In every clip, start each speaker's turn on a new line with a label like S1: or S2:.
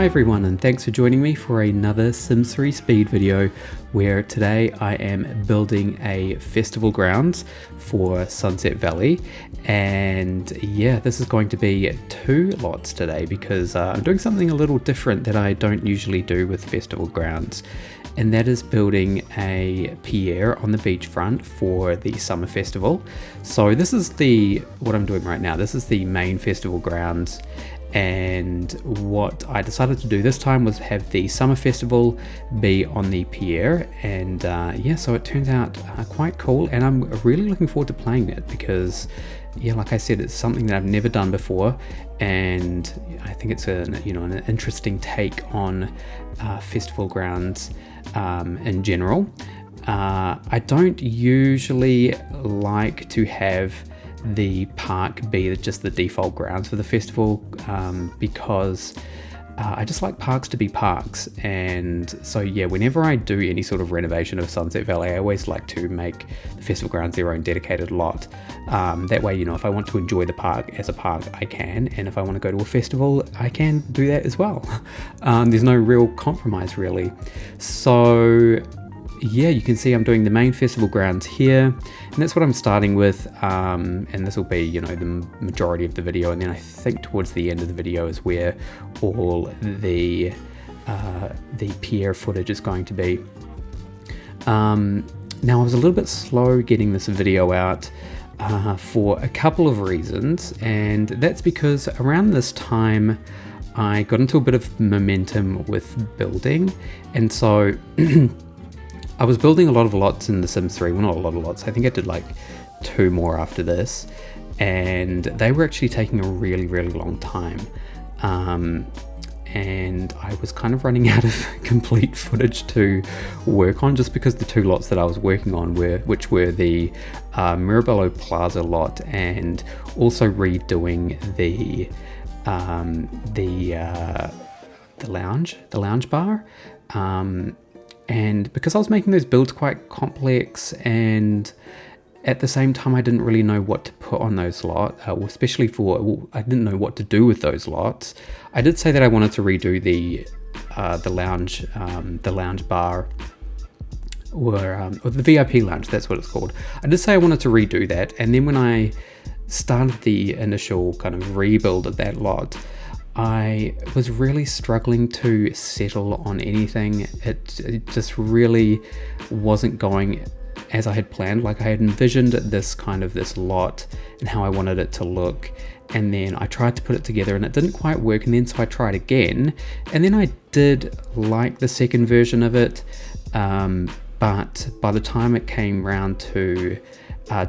S1: everyone, and thanks for joining me for another Sims 3 speed video where today I am building a festival grounds for Sunset Valley. And yeah, this is going to be 2 lots today because I'm doing something a little different that I don't usually do with festival grounds, and that is building a pier on the beachfront for the summer festival. So this is what I'm doing right now. This is the main festival grounds. And what I decided to do this time was have the summer festival be on the pier, and yeah, so it turns out quite cool, and I'm really looking forward to playing it because, yeah, like I said, it's something that I've never done before, and I think it's an interesting take on festival grounds in general. I don't usually like to have the park be just the default grounds for the festival because I just like parks to be parks. And so yeah, whenever I do any sort of renovation of Sunset Valley, I always like to make the festival grounds their own dedicated lot. That way, if I want to enjoy the park as a park, I can, and if I want to go to a festival, I can do that as well. There's no real compromise really. So yeah, you can see I'm doing the main festival grounds here, and that's what I'm starting with, and this will be the majority of the video, and then I think towards the end of the video is where all the pier footage is going to be. Now I was a little bit slow getting this video out for a couple of reasons, and that's because around this time I got into a bit of momentum with building, and so I was building a lot of lots in The Sims 3, well, not a lot of lots, I think I did like 2 more after this, and they were actually taking a really, really long time. And I was kind of running out of complete footage to work on, just because the 2 lots that I was working on which were the Mirabello Plaza lot, and also redoing the lounge bar. And because I was making those builds quite complex, and at the same time I didn't really know what to put on those lots, especially I didn't know what to do with those lots. I did say that I wanted to redo the lounge bar, or the VIP lounge, that's what it's called. I did say I wanted to redo that, and then when I started the initial kind of rebuild of that lot, I was really struggling to settle on anything. It just really wasn't going as I had planned. Like, I had envisioned this lot and how I wanted it to look, and then I tried to put it together and it didn't quite work, and then so I tried again, and then I did like the second version of it, but by the time it came round to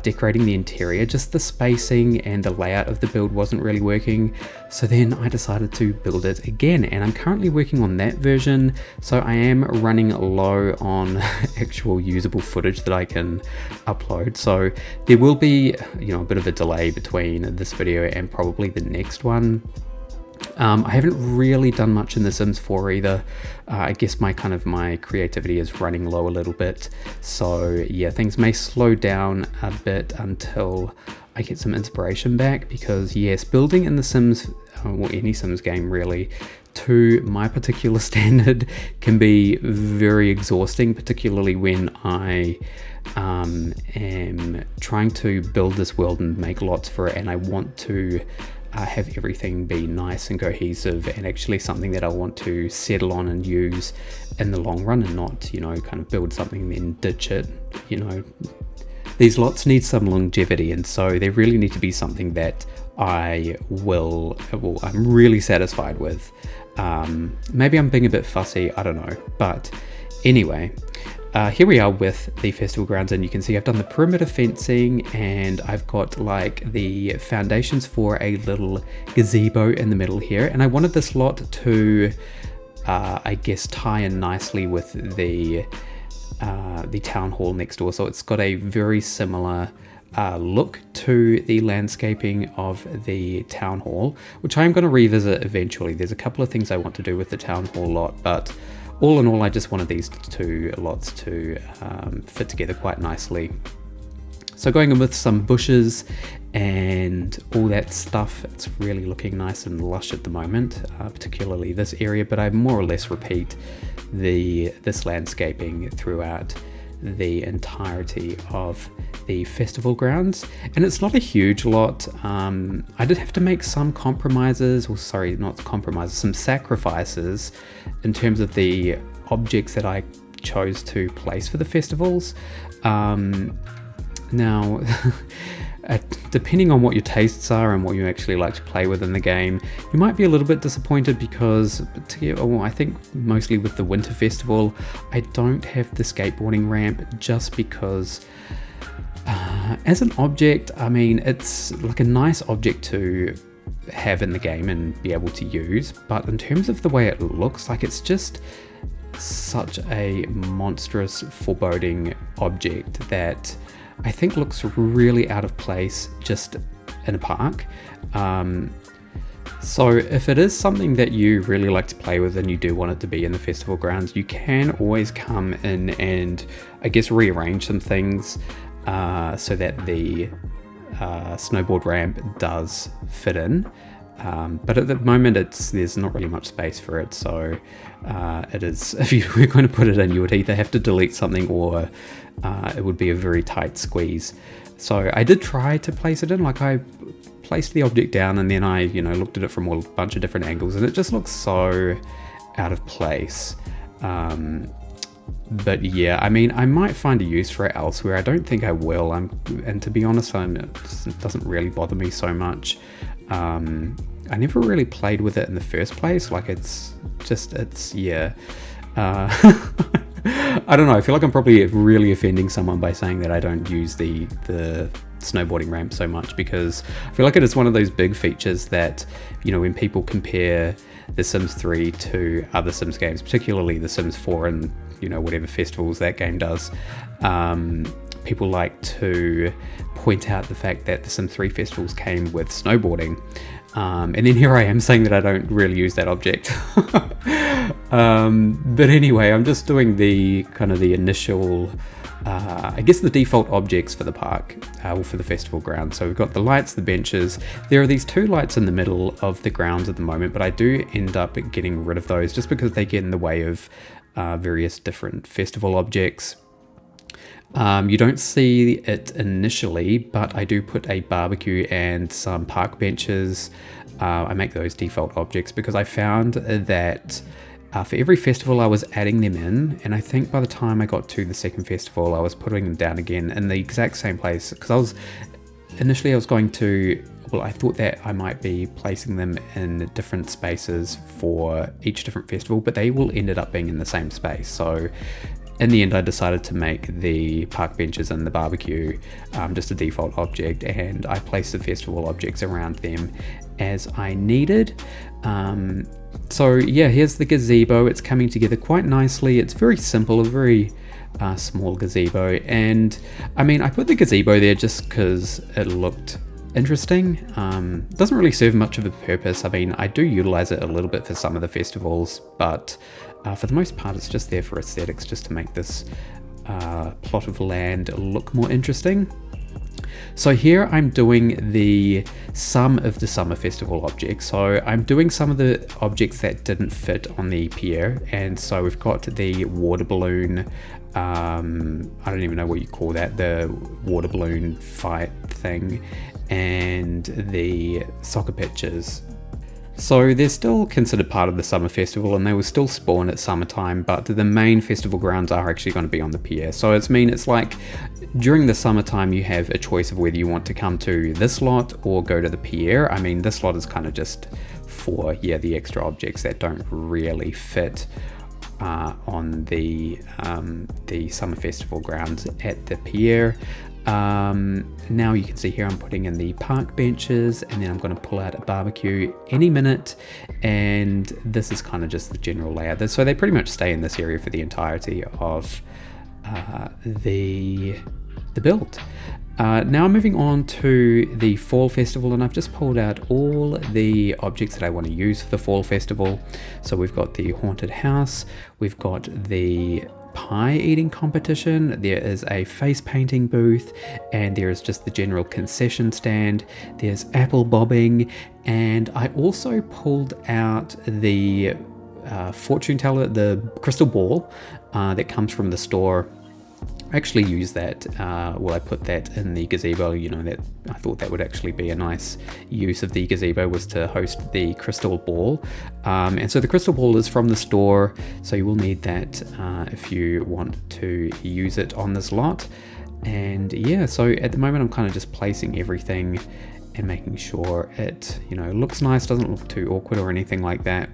S1: decorating the interior, just the spacing and the layout of the build wasn't really working. So then I decided to build it again, and I'm currently working on that version, so I am running low on actual usable footage that I can upload. So there will be a bit of a delay between this video and probably the next one. I haven't really done much in The Sims 4 either. I guess my creativity is running low a little bit. So yeah, things may slow down a bit until I get some inspiration back, because yes, building in The Sims, or any Sims game really, to my particular standard, can be very exhausting, particularly when I am trying to build this world and make lots for it, and I want to have everything be nice and cohesive, and actually something that I want to settle on and use in the long run, and not kind of build something and then ditch it. These lots need some longevity, and so they really need to be something that I'm really satisfied with. Maybe I'm being a bit fussy, I don't know, but anyway, here we are with the festival grounds, and you can see I've done the perimeter fencing, and I've got like the foundations for a little gazebo in the middle here, and I wanted this lot to I guess tie in nicely with the town hall next door. So it's got a very similar look to the landscaping of the town hall, which I'm going to revisit eventually. There's a couple of things I want to do with the town hall lot, but all in all, I just wanted these 2 lots to fit together quite nicely. So going in with some bushes and all that stuff, it's really looking nice and lush at the moment, particularly this area, but I more or less repeat this landscaping throughout the entirety of the festival grounds. And it's not a huge lot. I did have to make some compromises, or sorry, not compromises, some sacrifices in terms of the objects that I chose to place for the festivals. Now, depending on what your tastes are and what you actually like to play with in the game, you might be a little bit disappointed because, I think mostly with the winter festival, I don't have the skateboarding ramp just because as an object, I mean, it's like a nice object to have in the game and be able to use, but in terms of the way it looks, like it's just such a monstrous, foreboding object that I think looks really out of place just in a park. So if it is something that you really like to play with and you do want it to be in the festival grounds, you can always come in and I guess rearrange some things so that the snowboard ramp does fit in. But at the moment there's not really much space for it, so it is, if you were going to put it in, you would either have to delete something or it would be a very tight squeeze. So I did try to place it in, like I placed the object down and then I looked at it from a bunch of different angles and it just looks so out of place. But yeah, I mean, I might find a use for it elsewhere. I don't think I will. And to be honest, it doesn't really bother me so much. I never really played with it in the first place. Like it's yeah. I don't know. I feel like I'm probably really offending someone by saying that I don't use the snowboarding ramp so much, because I feel like it is one of those big features that, when people compare The Sims 3 to other Sims games, particularly The Sims 4 and, whatever festivals that game does, people like to point out the fact that The Sims 3 festivals came with snowboarding. And then here I am saying that I don't really use that object. But anyway, I'm just doing the initial, I guess the default objects for the park, or for the festival ground. So we've got the lights, the benches. There are these 2 lights in the middle of the grounds at the moment, but I do end up getting rid of those just because they get in the way of various different festival objects. You don't see it initially, but I do put a barbecue and some park benches. I make those default objects because I found that for every festival I was adding them in, and I think by the time I got to the second festival I was putting them down again in the exact same place, because initially I was going to, I thought that I might be placing them in different spaces for each different festival, but they all ended up being in the same space. So in the end, I decided to make the park benches and the barbecue just a default object, and I placed the festival objects around them as I needed. So yeah, here's the gazebo. It's coming together quite nicely. It's very simple, a very small gazebo, and I mean, I put the gazebo there just because it looked interesting. Doesn't really serve much of a purpose. I mean, I do utilize it a little bit for some of the festivals, but for the most part it's just there for aesthetics, just to make this plot of land look more interesting. So here I'm doing some of the summer festival objects. So I'm doing some of the objects that didn't fit on the pier, and so we've got the water balloon, I don't even know what you call that, the water balloon fight thing, and the soccer pitches. So they're still considered part of the summer festival and they will still spawn at summertime, but the main festival grounds are actually going to be on the pier. So it's like during the summertime you have a choice of whether you want to come to this lot or go to the pier. I mean, this lot is kind of just for the extra objects that don't really fit on the summer festival grounds at the pier. Now you can see here I'm putting in the park benches, and then I'm going to pull out a barbecue any minute, and this is kind of just the general layout. So they pretty much stay in this area for the entirety of the build. Now I'm moving on to the fall festival, and I've just pulled out all the objects that I want to use for the fall festival. So we've got the haunted house, we've got the pie eating competition, there is a face painting booth, and there is just the general concession stand. There's apple bobbing, and I also pulled out the fortune teller, the crystal ball that comes from the store. I actually use that, I put that in the gazebo, that I thought that would actually be a nice use of the gazebo, was to host the crystal ball. And so the crystal ball is from the store, so you will need that if you want to use it on this lot. And yeah, so at the moment I'm kind of just placing everything and making sure it, looks nice, doesn't look too awkward or anything like that.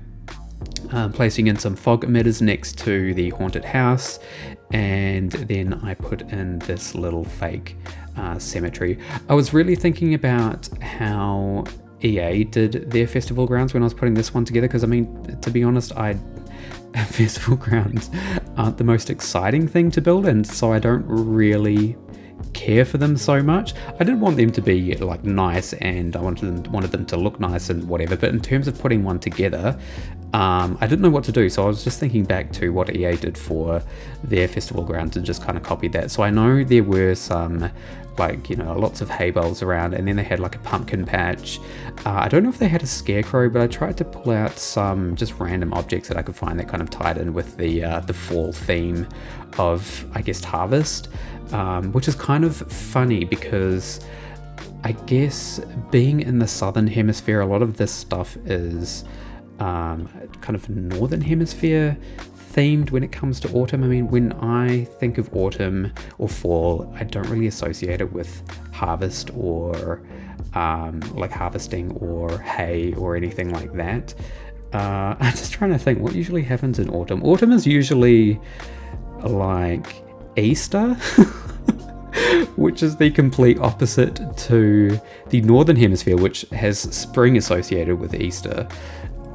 S1: Placing in some fog emitters next to the haunted house, and then I put in this little fake cemetery. I was really thinking about how EA did their festival grounds when I was putting this one together, because to be honest, festival grounds aren't the most exciting thing to build, and so I don't really care for them so much. I did want them to be like nice, and I wanted them to look nice and whatever, but in terms of putting one together, I didn't know what to do, so I was just thinking back to what EA did for their festival grounds and just kind of copied that. So I know there were some lots of hay bales around, and then they had like a pumpkin patch. I don't know if they had a scarecrow, but I tried to pull out some just random objects that I could find that kind of tied in with the fall theme of, I guess, harvest, which is kind of funny because I guess being in the southern hemisphere, a lot of this stuff is kind of northern hemisphere themed when it comes to autumn. When I think of autumn or fall, I don't really associate it with harvest or like harvesting or hay or anything like that. I'm just trying to think what usually happens in autumn. Autumn is usually like Easter, which is the complete opposite to the northern hemisphere, which has spring associated with Easter.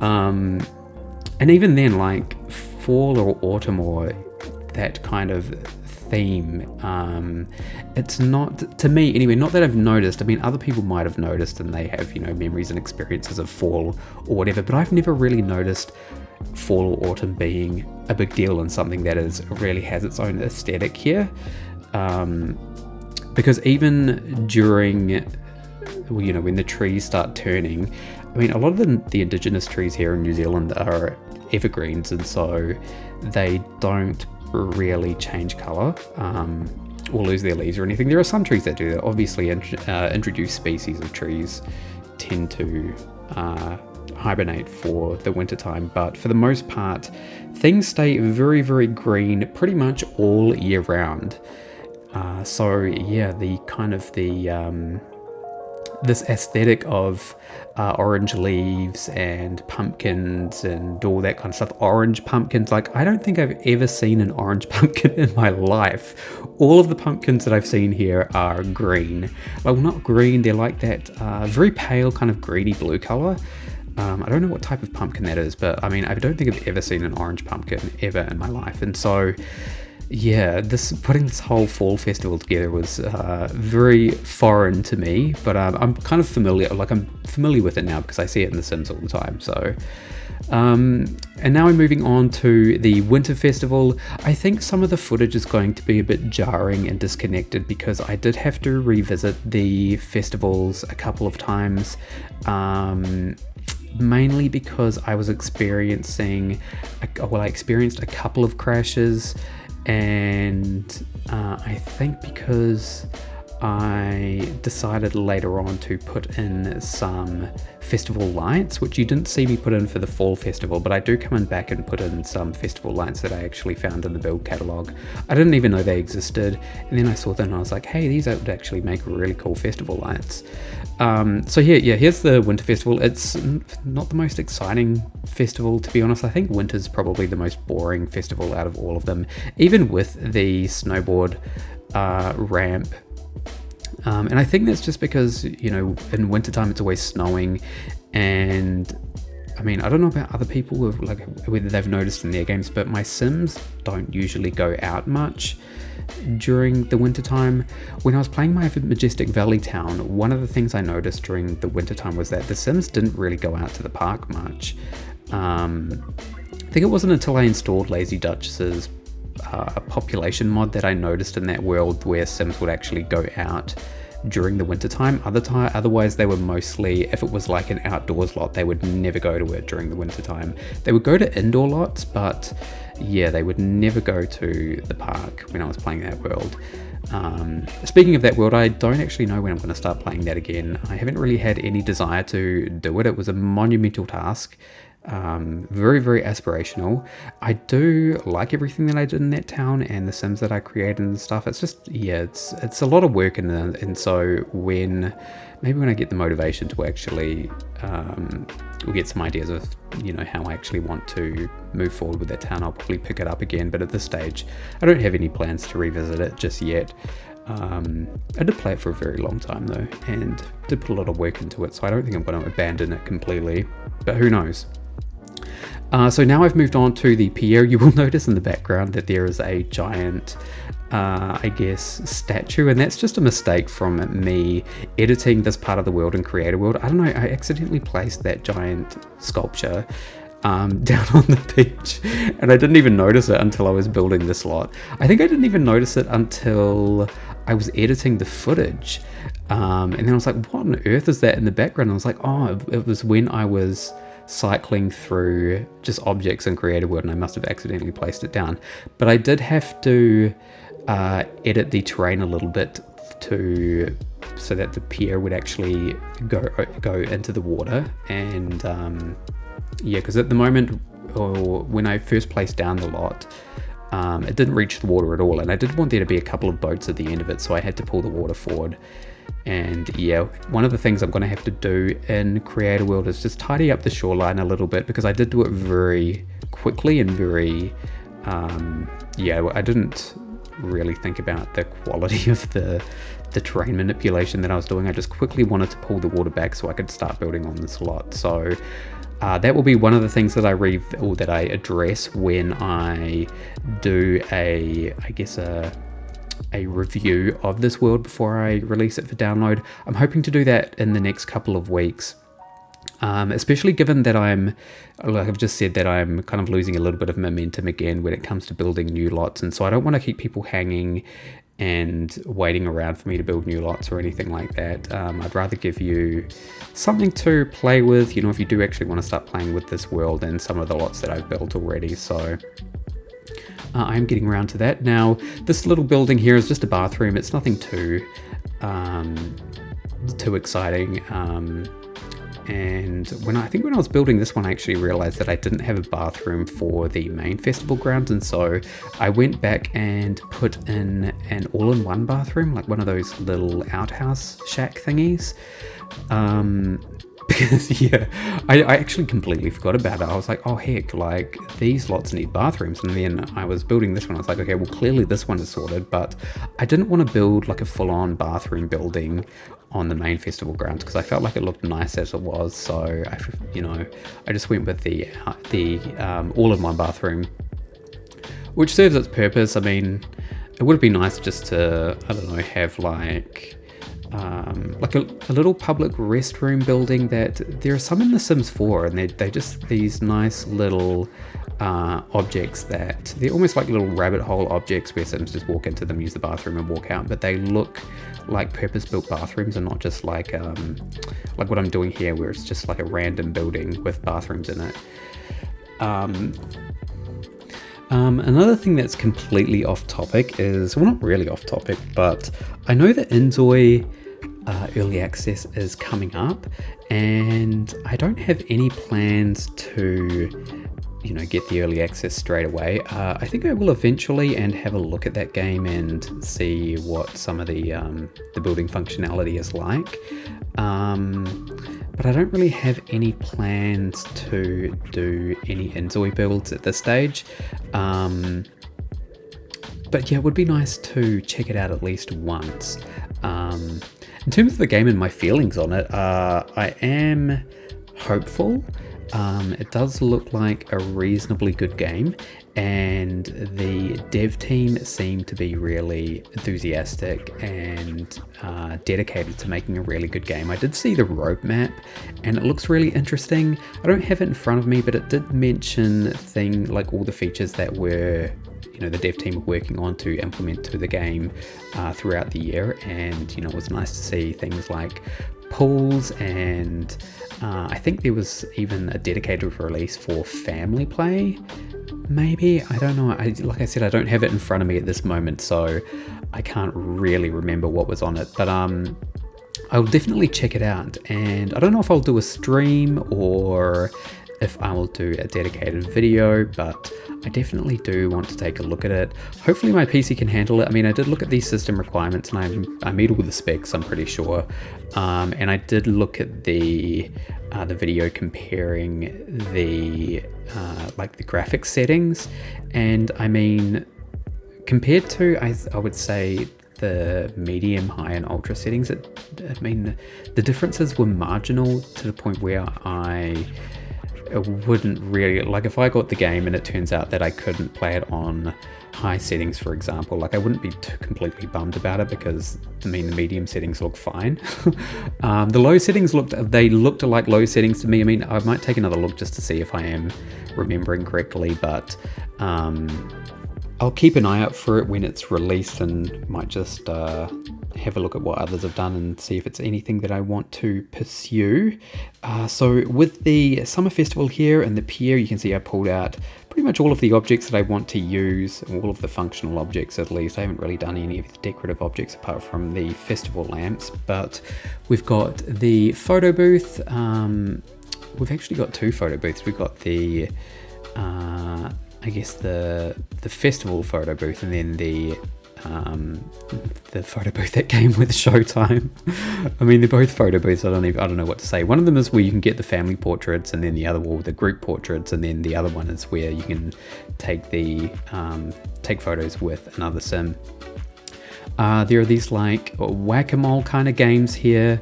S1: And even then, like fall or autumn or that kind of theme, it's not, to me anyway, not that I've noticed. Other people might have noticed, and they have, memories and experiences of fall or whatever, but I've never really noticed fall or autumn being a big deal and something that really has its own aesthetic here. Because even during, when the trees start turning, a lot of the indigenous trees here in New Zealand are evergreens, and so they don't really change colour or lose their leaves or anything. There are some trees that do that. Obviously, introduced species of trees tend to hibernate for the winter time, but for the most part, things stay very, very green pretty much all year round. So yeah, this aesthetic of orange leaves and pumpkins and all that kind of stuff. Orange pumpkins, like I don't think I've ever seen an orange pumpkin in my life. All of the pumpkins that I've seen here are green. Well, not green, they're like that very pale kind of greeny blue color. I don't know what type of pumpkin that is, but I don't think I've ever seen an orange pumpkin ever in my life. And so yeah, putting this whole fall festival together was very foreign to me, but I'm kind of familiar. I'm familiar with it now because I see it in The Sims all the time. So, and now I'm moving on to the winter festival. I think some of the footage is going to be a bit jarring and disconnected because I did have to revisit the festivals a couple of times. Mainly because I was experiencing, I experienced a couple of crashes. And I think because I decided later on to put in some festival lights, which you didn't see me put in for the fall festival, but I do come in back and put in some festival lights that I actually found in the build catalog. I didn't even know they existed, and then I saw them and I was like, hey, these would actually make really cool festival lights. So here's the winter festival. It's not the most exciting festival, to be honest. I think winter's probably the most boring festival out of all of them, even with the snowboard ramp. And I think that's just because, in wintertime it's always snowing, and I don't know about other people whether they've noticed in their games, but my Sims don't usually go out much during the wintertime. When I was playing my Majestic Valley town, one of the things I noticed during the wintertime was that the Sims didn't really go out to the park much. I think it wasn't until I installed Lazy Duchess's a population mod that I noticed in that world where Sims would actually go out during the winter time. Otherwise they were mostly, if it was like an outdoors lot, they would never go to it during the winter time. They would go to indoor lots, but yeah, they would never go to the park when I was playing that world. Speaking of that world, I don't actually know when I'm going to start playing that again. I haven't really had any desire to do it. It was a monumental task. Very, very aspirational. I do like everything that I did in that town and the Sims that I created and stuff. It's just, yeah, it's a lot of work, and so when I get the motivation to actually we'll get some ideas of, you know, how I actually want to move forward with that town, I'll probably pick it up again. But at this stage, I don't have any plans to revisit it just yet. I did play it for a very long time though, and did put a lot of work into it, so I don't think I'm going to abandon it completely, but who knows. So now I've moved on to the pier. You will notice in the background that there is a giant, I guess, statue, and that's just a mistake from me editing this part of the world in Creator World. I don't know, I accidentally placed that giant sculpture down on the beach, and I didn't even notice it until I was building this lot. I think I didn't even notice it until I was editing the footage, and then I was like, what on earth is that in the background? And I was like, oh, it was when I was cycling through just objects in Creator World, and I must have accidentally placed it down. But I did have to edit the terrain a little bit so that the pier would actually go into the water. And yeah, because at the moment, or when I first placed down the lot, it didn't reach the water at all, and I did want there to be a couple of boats at the end of it, so I had to pull the water forward. And yeah, one of the things I'm going to have to do in Creator World is just tidy up the shoreline a little bit, because I did do it very quickly and very yeah, I didn't really think about the quality of the terrain manipulation that I was doing. I just quickly wanted to pull the water back so I could start building on this lot. So that will be one of the things that I address when I do a review of this world before I release it for download. I'm hoping to do that in the next couple of weeks, especially given that like I've just said, that I'm kind of losing a little bit of momentum again when it comes to building new lots, and so I don't want to keep people hanging and waiting around for me to build new lots or anything like that. I'd rather give you something to play with, you know, if you do actually want to start playing with this world and some of the lots that I've built already. So I'm getting around to that. Now, this little building here is just a bathroom. It's nothing too exciting. And when I was building this one, I actually realized that I didn't have a bathroom for the main festival grounds, and so I went back and put in an all-in-one bathroom, like one of those little outhouse shack thingies. Because yeah, I actually completely forgot about it. I was like, oh heck, like these lots need bathrooms. And then I was building this one. I was like, okay, well clearly this one is sorted, but I didn't want to build like a full-on bathroom building on the main festival grounds because I felt like it looked nice as it was. So I just went with the all-in-one bathroom, which serves its purpose. I mean, it would have been nice just to, I don't know, have like a little public restroom building. That there are some in The Sims 4, and they're just these nice little objects that they're almost like little rabbit hole objects where Sims just walk into them, use the bathroom and walk out, but they look like purpose-built bathrooms and not just like what I'm doing here, where it's just like a random building with bathrooms in it. Another thing that's completely off topic is, well, not really off topic, but I know that Enjoy early access is coming up, and I don't have any plans to, get the early access straight away. I think I will eventually and have a look at that game and see what some of the building functionality is like. But I don't really have any plans to do any Enjoy builds at this stage. But yeah, it would be nice to check it out at least once. In terms of the game and my feelings on it, I am hopeful. It does look like a reasonably good game, and the dev team seem to be really enthusiastic and dedicated to making a really good game. I did see the roadmap and it looks really interesting. I don't have it in front of me, but it did mention like all the features that were the dev team are working on to implement to the game throughout the year. And it was nice to see things like pools, and I think there was even a dedicated release for family play. Maybe, I don't know. Like I said, I don't have it in front of me at this moment, so I can't really remember what was on it. But I'll definitely check it out, and I don't know if I'll do a stream or if I will do a dedicated video, but I definitely do want to take a look at it. Hopefully my PC can handle it. I mean, I did look at these system requirements, and I meet all the specs, I'm pretty sure. And I did look at the video comparing the the graphics settings, and I mean, compared to I would say the medium, high, and ultra settings, I mean, the differences were marginal to the point where I wouldn't really, like, if I got the game and it turns out that I couldn't play it on high settings, for example, like, I wouldn't be completely bummed about it, because I mean, the medium settings look fine. The low settings looked like low settings to me. I mean, I might take another look just to see if I am remembering correctly, but I'll keep an eye out for it when it's released, and might just have a look at what others have done and see if it's anything that I want to pursue. So with the Summer Festival here and the pier, you can see I pulled out pretty much all of the objects that I want to use, all of the functional objects at least. I haven't really done any of the decorative objects apart from the festival lamps, but we've got the photo booth. We've actually got two photo booths. We've got the I guess the festival photo booth, and then the photo booth that came with Showtime. I mean, they're both photo booths. I don't know what to say. One of them is where you can get the family portraits, and then the other the group portraits, and then the other one is where you can take take photos with another sim. There are these like whack-a-mole kind of games here,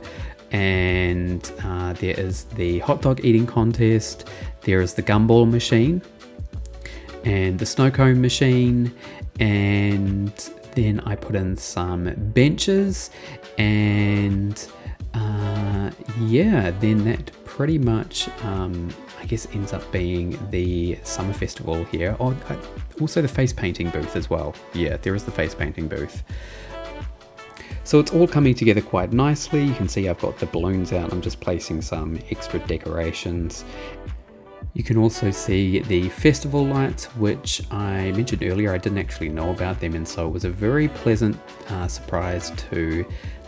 S1: and there is the hot dog eating contest. There is the gumball machine and the snow cone machine, and then I put in some benches, and yeah, then that pretty much I guess ends up being the summer festival here. Also the face painting booth as well. Yeah, there is the face painting booth. So it's all coming together quite nicely. You can see I've got the balloons out. I'm just placing some extra decorations. You can also see the festival lights, which I mentioned earlier. I didn't actually know about them, and so it was a very pleasant surprise to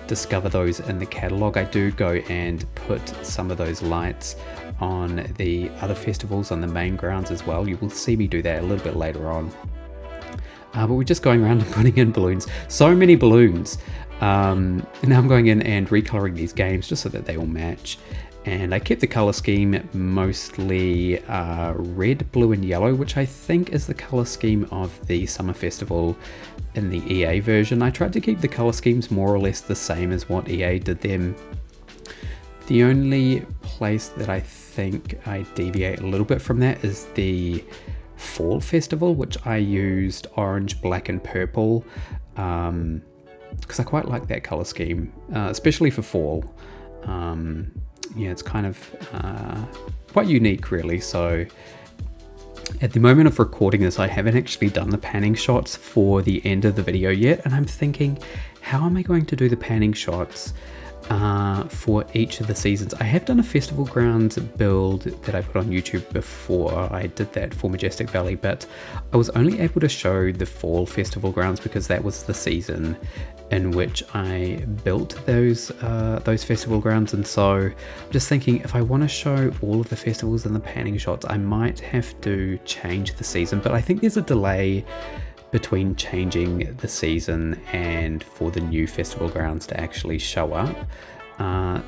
S1: discover those in the catalog. I do go and put some of those lights on the other festivals on the main grounds as well. You will see me do that a little bit later on. But we're just going around and putting in balloons. So many balloons. And now I'm going in and recoloring these games just so that they all match. And I kept the color scheme mostly red, blue, and yellow, which I think is the color scheme of the Summer Festival in the EA version. I tried to keep the color schemes more or less the same as what EA did them. The only place that I think I deviate a little bit from that is the Fall Festival, which I used orange, black, and purple, because I quite like that color scheme, especially for fall. Yeah, it's kind of quite unique, really. So at the moment of recording this, I haven't actually done the panning shots for the end of the video yet, and I'm thinking, how am I going to do the panning shots for each of the seasons? I have done a Festival Grounds build that I put on YouTube before. I did that for Majestic Valley, but I was only able to show the Fall Festival Grounds because that was the season in which I built those festival grounds. And so I'm just thinking, if I want to show all of the festivals and the panning shots, I might have to change the season. But I think there's a delay between changing the season and for the new festival grounds to actually show up.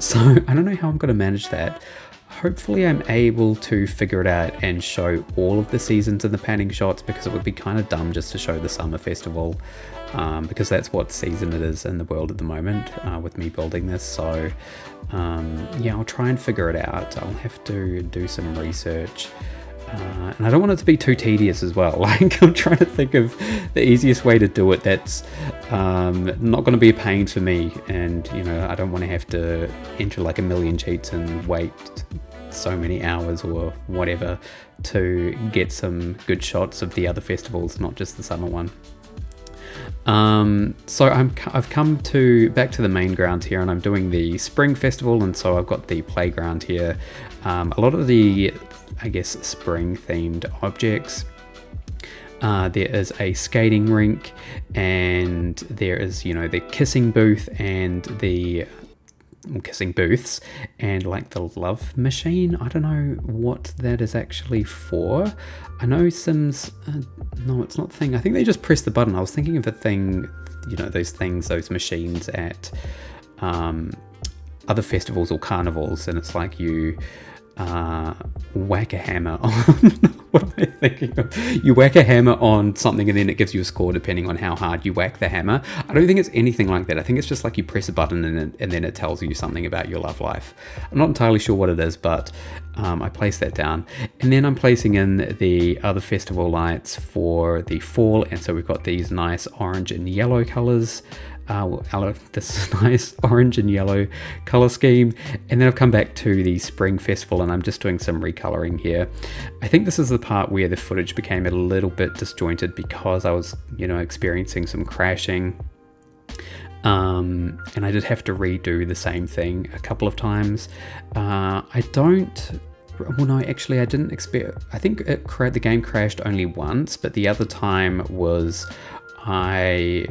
S1: So I don't know how I'm going to manage that. Hopefully I'm able to figure it out and show all of the seasons in the panning shots, because it would be kind of dumb just to show the summer festival, because that's what season it is in the world at the moment with me building this. So yeah, I'll try and figure it out. I'll have to do some research. And I don't want it to be too tedious as well. Like, I'm trying to think of the easiest way to do it that's not going to be a pain for me, and I don't want to have to enter like a million cheats and wait so many hours or whatever to get some good shots of the other festivals, not just the summer one. So I've come back to the main grounds here, and I'm doing the spring festival, and so I've got the playground here. A lot of the, I guess, spring themed objects. There is a skating rink, and there is, the kissing booth and the kissing booths, and like the love machine. I don't know what that is actually for. I know Sims, no, it's not the thing. I think they just press the button. I was thinking of a thing, those machines at other festivals or carnivals, and it's like you whack a hammer on what am I thinking of? You whack a hammer on something and then it gives you a score depending on how hard you whack the hammer. I don't think it's anything like that. I think it's just like you press a button and then it tells you something about your love life. I'm not entirely sure what it is, but I placed that down. And then I'm placing in the other festival lights for the fall, and so we've got these nice orange and yellow colors. This nice orange and yellow color scheme, and then I've come back to the spring festival and I'm just doing some recoloring here. I think this is the part where the footage became a little bit disjointed because I was experiencing some crashing, and I did have to redo the same thing a couple of times. I didn't expect. I think the game crashed only once, but the other time was I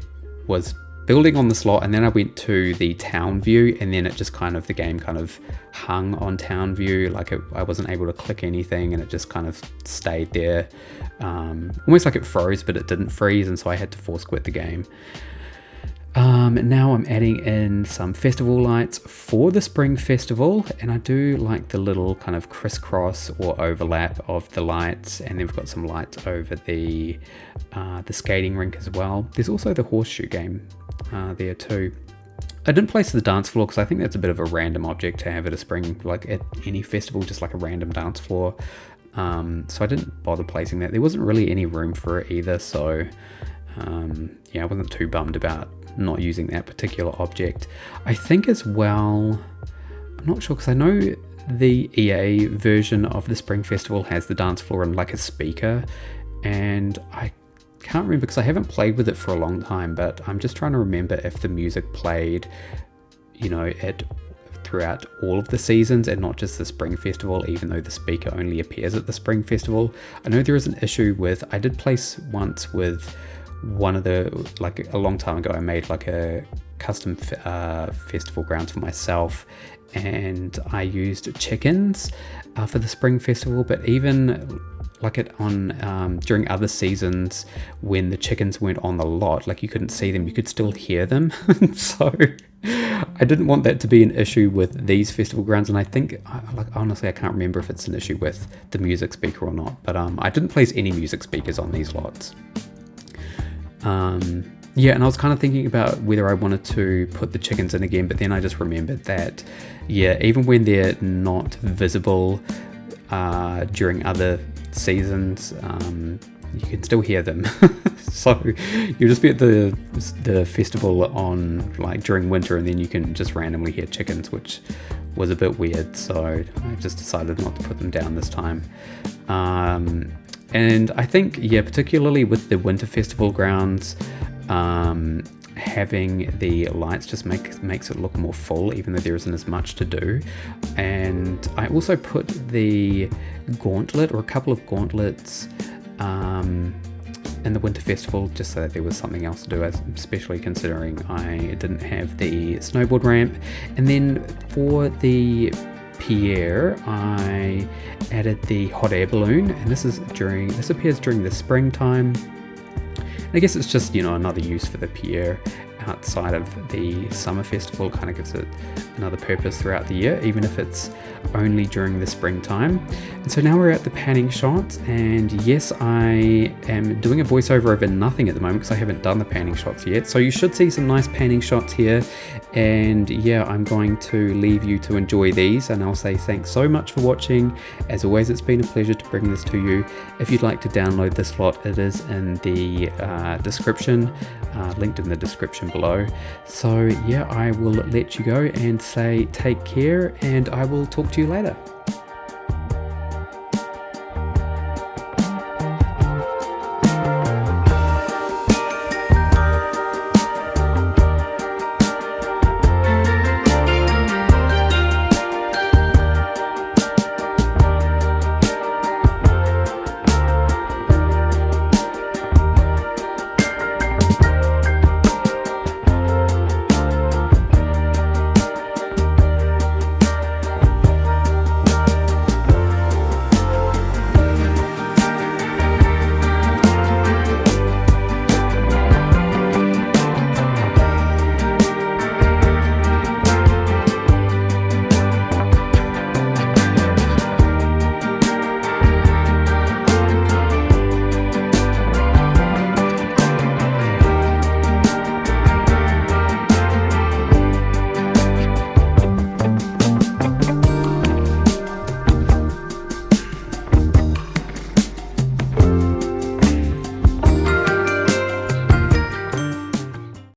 S1: was building on the slot, and then I went to the town view, and then the game kind of hung on town view, like I wasn't able to click anything, and it just kind of stayed there, almost like it froze, but it didn't freeze, and so I had to force quit the game. Now I'm adding in some festival lights for the spring festival, and I do like the little kind of crisscross or overlap of the lights, and then we've got some lights over the skating rink as well. There's also the horseshoe game there too. I didn't place the dance floor because I think that's a bit of a random object to have at a spring, like at any festival, just like a random dance floor. So I didn't bother placing that. There wasn't really any room for it either, so I wasn't too bummed about not using that particular object. I think as well, I'm not sure because I know the EA version of the Spring Festival has the dance floor and like a speaker, and I can't remember because I haven't played with it for a long time, but I'm just trying to remember if the music played, throughout all of the seasons and not just the Spring Festival, even though the speaker only appears at the Spring Festival. I know there is an issue with, I did place once with one of the, like a long time ago, I made like a custom festival grounds for myself, and I used chickens for the Spring Festival, but even like it on during other seasons when the chickens weren't on the lot, like you couldn't see them, you could still hear them. So I didn't want that to be an issue with these festival grounds, and I think, honestly, I can't remember if it's an issue with the music speaker or not, but I didn't place any music speakers on these lots. Yeah, and I was kind of thinking about whether I wanted to put the chickens in again, but then I just remembered that, yeah, even when they're not visible during other seasons, you can still hear them. So you'll just be at the festival on like during winter, and then you can just randomly hear chickens, which was a bit weird, so I just decided not to put them down this time. And I think, yeah, particularly with the winter festival grounds, having the lights just makes it look more full, even though there isn't as much to do. And I also put the gauntlet, or a couple of gauntlets, in the winter festival, just so that there was something else to do, especially considering I didn't have the snowboard ramp. And then for the pier, I added the hot air balloon, and this appears during the springtime. And I guess it's just, another use for the pier outside of the summer festival. It kind of gives it another purpose throughout the year, even if it's only during the springtime. And so now we're at the panning shots, and yes, I am doing a voiceover over nothing at the moment because I haven't done the panning shots yet. So you should see some nice panning shots here, and yeah, I'm going to leave you to enjoy these, and I'll say thanks so much for watching. As always, it's been a pleasure to bring this to you. If you'd like to download this lot, it is in the description, linked in the description below. So yeah, I will let you go and say take care, and I will talk to you later.